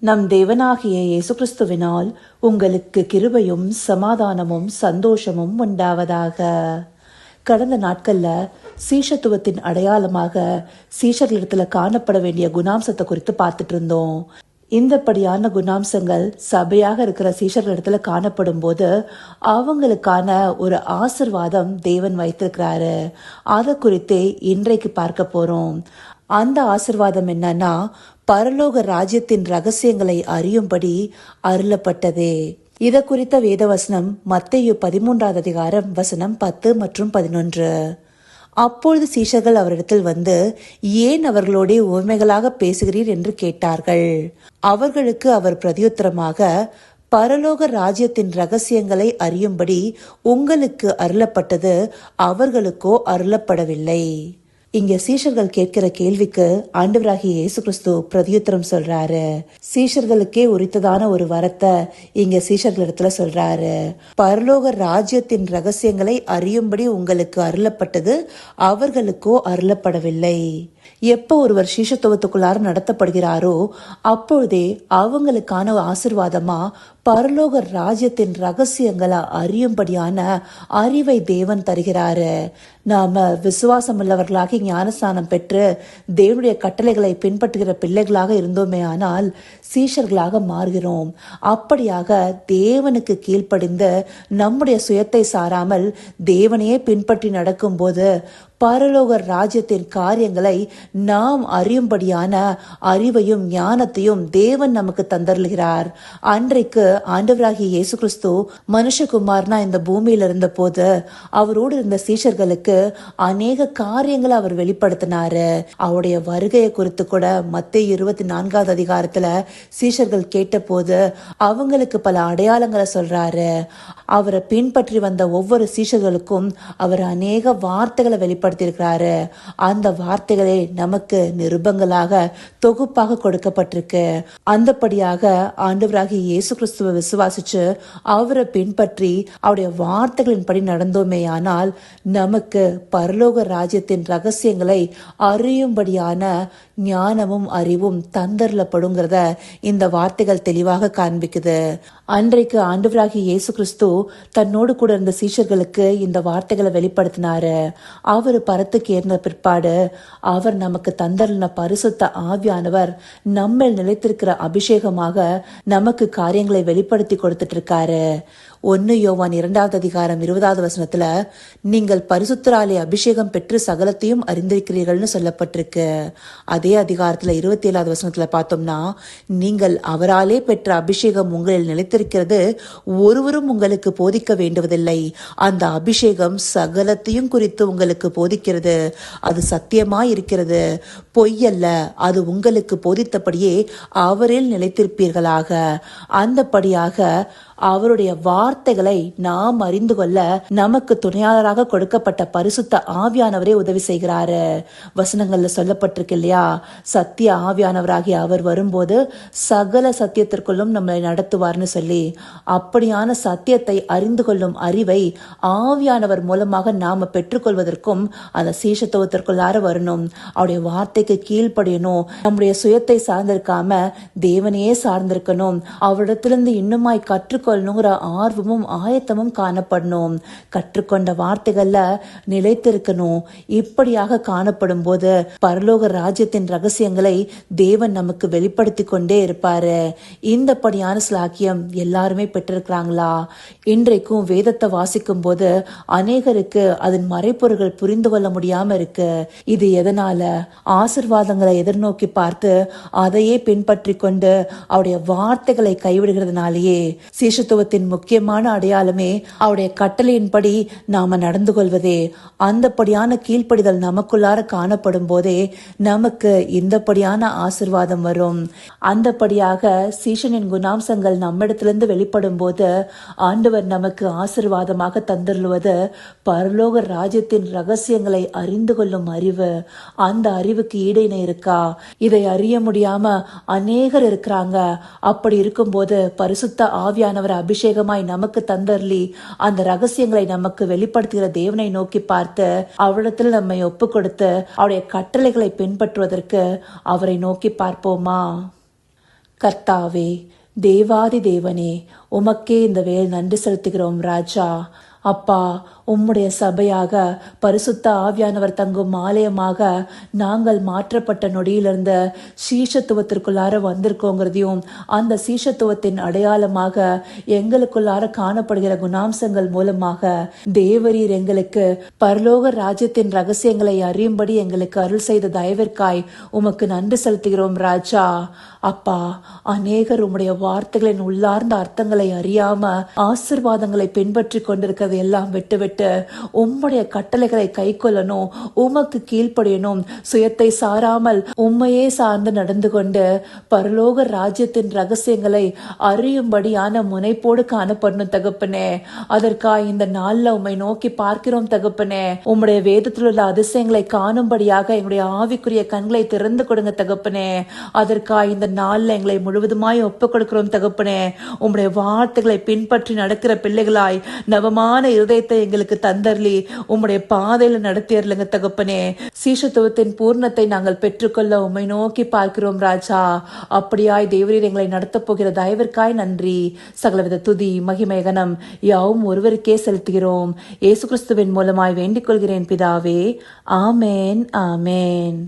நம் தேவனாகிய இயேசு கிறிஸ்துவினால் உங்களுக்கு கிருபையும் சமாதானமும் சந்தோஷமும் உண்டாவதாக. கடந்த நாட்கள்ல சீஷத்துவத்தின் அடையாளமாக சீஷர்களிடத்துல காணப்பட வேண்டிய குணாம்சத்தை குறித்து பார்த்துட்டு இருந்தோம். இந்தப்படியான குணாம்சங்கள் சபையாக இருக்கிற சீஷர்களிடத்துல காணப்படும் போது அவங்களுக்கான ஒரு ஆசிர்வாதம் தேவன் வைத்திருக்கிறாரு. அதை குறித்தே இன்றைக்கு பார்க்க போறோம். அந்த ஆசிர்வாதம் என்னன்னா, பரலோக ராஜ்யத்தின் ரகசியங்களை அறியும்படி அருளப்பட்டதே. இத குறித்த வேதவசனம் மத்தேயு 13வது அதிகாரம் வசனம் 10 மற்றும் 11. அப்பொழுது சீஷர்கள் அவரிடத்தில் வந்து, ஏன் அவர்களோட உவமைகளாக பேசுகிறீர் என்று கேட்டார்கள். அவர்களுக்கு அவர் பிரதியுத்தரமாக, பரலோக ராஜ்யத்தின் ரகசியங்களை அறியும்படி உங்களுக்கு அருளப்பட்டது, அவர்களுக்கோ அருளப்படவில்லை. இங்க சீஷர்கள் கேட்கிற கேள்விக்கு ஆண்டவராகிய இயேசு கிறிஸ்து பிரதியுத்தரம் சொல்றாரு. சீஷர்களுக்கே உரித்ததான ஒரு வரத்தை இங்க சீஷர்களிடத்துல சொல்றாரு. பரலோக ராஜ்யத்தின் ரகசியங்களை அறியும்படி உங்களுக்கு அருளப்பட்டது, அவர்களுக்கோ அருளப்படவில்லை. எப்போ ஒருவர் சீஷத்துவத்துக்குள்ளார நடத்தப்படுகிறாரோ அப்பொழுதே அவங்களுக்கான ஆசிர்வாதமா பரலோக ராஜ்யத்தின் ரகசியங்களை அறியும்படியான அறிவை தேவன் தருகிறாரு. நாம விசுவாசம் உள்ளவர்களாக ஞானஸ்நானம் பெற்று தேவனுடைய கட்டளைகளை பின்பற்றுகிற பிள்ளைகளாக இருந்தோமே ஆனால் சீஷர்களாக மாறுகிறோம். அப்படியாக தேவனுக்கு கீழ்ப்படிந்து நம்முடைய சுயத்தை சாராமல் தேவனையே பின்பற்றி நடக்கும் போது பரலோக ராஜ்யத்தின் காரியங்களை நாம் அறியும்படியான அறிவையும் ஞானத்தையும் தேவன் நமக்கு தந்தருகிறார். அன்றைக்கு ஆண்டவராகிய இயேசு கிறிஸ்து மனுஷகுமாரனா இந்த பூமியில இருந்த போது அவரோடு இருந்த சீஷர்களுக்கு அநேக காரியங்களை அவர் வெளிப்படுத்தினாரு. அவருடைய வருகையை குறித்து கூட மத்தேயு 24வது அதிகாரத்துல சீஷர்கள் கேட்ட போது அவங்களுக்கு பல அடையாளங்களை சொல்றாரு. அவரை பின்பற்றி வந்த ஒவ்வொரு சீஷர்களுக்கும் அவர் அநேக வார்த்தைகளை வெளிப்படுத்தியிருக்கிறாரு. அந்த வார்த்தைகளே நமக்கு நிருபங்களாக தொகுப்பாக கொடுக்கப்பட்டிருக்கு. அந்தபடியாக ஆண்டவராகிய இயேசு கிறிஸ்துவை விசுவாசிச்சு அவரை பின்பற்றி அவருடைய வார்த்தைகளின்படி நடந்தோமே ஆனால் நமக்கு பரலோக ராஜ்யத்தின் ரகசியங்களை அறியும்படியான ஞானமும் அறிவும் தந்தரப்படுங்கிறத இந்த வார்த்தைகள் தெளிவாக காண்பிக்குது. அன்றைக்கு ஆண்டவராகிய இயேசு கிறிஸ்து தன்னோடு கூட இருந்த சீஷர்களுக்கு இந்த வார்த்தைகளை வெளிப்படுத்தினாரு. அவர் பரத்துக்கு ஏறின பிற்பாடு அவர் நமக்கு தந்தரின பரிசுத்த ஆவியானவர் நம்ம நிலைத்திருக்கிற அபிஷேகமாக நமக்கு காரியங்களை வெளிப்படுத்தி கொடுத்துட்டு இருக்காரு. 1 யோவான் 2வது அதிகாரம் 20வது வசனத்துல, நீங்கள் பரிசுத்தராலே அபிஷேகம் பெற்று சகலத்தையும் அறிந்திருக்கிறீர்கள்னு சொல்லப்பட்டிருக்கு. அதே அதிகாரத்துல 27வது வசனத்துல பார்த்தோம்னா, நீங்கள் அவராலே பெற்ற அபிஷேகம் உங்களில் நிலைத்திருக்கிறது, ஒருவரும் உங்களுக்கு போதிக்க வேண்டுவதில்லை. அந்த அபிஷேகம் சகலத்தையும் குறித்து உங்களுக்கு போதிக்கிறது, அது சத்தியமாய் இருக்கிறது, பொய்யல்ல. அது உங்களுக்கு போதித்தபடியே அவரில் நிலைத்திருப்பீர்களாக. அந்தபடியாக அவருடைய வார்த்தைகளை நாம் அறிந்து கொள்ள நமக்கு துணையாளராக கொடுக்கப்பட்ட பரிசுத்த ஆவியானவரே உதவி செய்கிறாரு. வசனங்கள்ல சொல்லப்பட்டிருக்கு இல்லையா, சத்திய ஆவியானவராகிய அவர் வரும்போது சகல சத்தியத்திற்குள்ளும் நம்மளை நடத்துவார்னு சொல்லி. அப்படியான சத்தியத்தை அறிந்து கொள்ளும் அறிவை ஆவியானவர் மூலமாக நாம பெற்றுக்கொள்வதற்கும் அந்த சீஷத்துவத்திற்குள்ளார வரணும். அவருடைய வார்த்தைக்கு கீழ்ப்படியணும். நம்முடைய சுயத்தை சார்ந்திருக்காம தேவனையே சார்ந்திருக்கணும். அவரிடத்திலிருந்து இன்னுமாய் கற்றுக்கொள்ளணுங்கிற ஆர்வமும் ஆயத்தமும் காணப்படணும். கற்றுக்கொண்ட வார்த்தைகள்ல நிலைத்திருக்கணும். இப்படியாக காணப்படும் போது பரலோக ராஜ்யத்தின் ரகசியங்களை தேவன் நமக்கு வெளிப்படுத்தி கொண்டே இருப்பாரு. இந்தப்படியான ஸ்லாக்கியம் எல்லாருமே பெற்றிருக்கிறாங்களா? இன்றைக்கும் வேதத்தை வாசிக்கும் போது அநேகருக்கு அதன் மறைப்பொருள்கள் புரிந்து கொள்ள முடியாம இருக்கு. இது எதனால? ஆசிர்வாதங்களை எதிர்நோக்கி பார்த்து அதையே பின்பற்றி கொண்டு அவருடைய வார்த்தைகளை கைவிடுகிறதுனாலேயே. சீஷத்துவத்தின் முக்கியமான அடையாளமே அவருடைய கட்டளையின்படி நாம நடந்து கொள்வதே. அந்தப்படியான கீழ்ப்படிதல் நமக்குள்ளார காணப்படும் போதே நமக்கு இந்தப்படியான ஆசிர்வாதம் வரும். அந்தப்படியாக சீஷனின் குணாம்சங்கள் நம்மிடத்திலிருந்து வெளிப்படும் போது ஆண்டவர் நமக்கு ஆசிர்வாதமாக தந்துள்ளுவது பரலோக ராஜ்யத்தின் ரகசியங்களை அறிந்து கொள்ளும் அறிவு. அந்த அறிவுக்கு ஈடிணை இருக்கா? இதை அறிய முடியாம அநேகர் இருக்கிறாங்க. அப்படி இருக்கும்போது பரிசுத்த ஆவியானவர் அபிஷேகமாய் நமக்கு தந்தர்லி அந்த ரகசியங்களை நமக்கு வெளிப்படுத்துகிற தேவனை நோக்கி பார்த்து அவரிடத்தில் நம்மை ஒப்பு கொடுத்து அவருடைய கட்டளைகளை பின்பற்றுவதற்கு அவரை நோக்கி பார்ப்போமா? கர்த்தாவே, தேவாதி தேவனே, உமக்கே இந்த வேளை நன்றி செலுத்துகிறோம் ராஜா. அப்பா, உம்முடைய சபையாக பரிசுத்த ஆவியானவர் தங்கும் ஆலயமாக நாங்கள் மாற்றப்பட்ட நொடியிலிருந்து சீஷத்துவத்திற்குள்ளார வந்திருக்கோங்கிறதையும், அந்த சீஷத்துவத்தின் அடையாளமாக எங்களுக்குள்ளார காணப்படுகிற குணாம்சங்கள் மூலமாக தேவரீர் எங்களுக்கு பரலோக ராஜ்யத்தின் ரகசியங்களை அறியும்படி எங்களுக்கு அருள் செய்த தயவிற்காய் உமக்கு நன்றி செலுத்துகிறோம் ராஜா. அப்பா, அநேகர் உம்முடைய வார்த்தைகளின் உள்ளார்ந்த அர்த்தங்களை அறியாம ஆசிர்வாதங்களை பின்பற்றி கொண்டிருக்கிறது எல்லாம் விட்டு உம்முடைய கட்டளைகளை கை கொள்ளணும், உமக்கு கீழ்ப்படியணும், சுயத்தை சாராமல் உம்மையே சார்ந்து நடந்து கொண்டு பரலோக ராஜ்யத்தின் ரகசியங்களை அறியும்படியான முனைப்போடு காணப்படணும் தகப்பனே. அதற்காக இந்த நாள்ல உம்மை நோக்கி பார்க்கிறோம் தகப்பனே. உம்முடைய வேதத்தில் உள்ள அதிசயங்களை காணும்படியாக எங்களுடைய ஆவிக்குரிய கண்களை திறந்து கொடுங்க தகப்பனே. அதற்காக இந்த நாள்ல எங்களை முழுவதுமாய் ஒப்புக் கொடுக்கிறோம் தகப்பனே. உம்முடைய வார்த்தைகளை பின்பற்றி நடக்கிற பிள்ளைகளாய் நவமான இருதயத்தை எங்களுக்கு தந்தர்லி உம்முடைய பாதையில நடத்தியர்லுங்க தகப்பனே. சீஷத்துவத்தின் பூர்ணத்தை நாங்கள் பெற்றுக்கொள்ள உம்மை நோக்கி பார்க்கிறோம் ராஜா. அப்படியாய் தேவரீர் எங்களை நடத்தப் போகிற தயவிற்காய் நன்றி. சகலவித துதி மகிமை கனம் யாவும் ஒருவருக்கே செலுத்துகிறோம். இயேசு கிறிஸ்துவின் மூலமாய் வேண்டிக் கொள்கிறேன் பிதாவே. ஆமேன், ஆமேன்.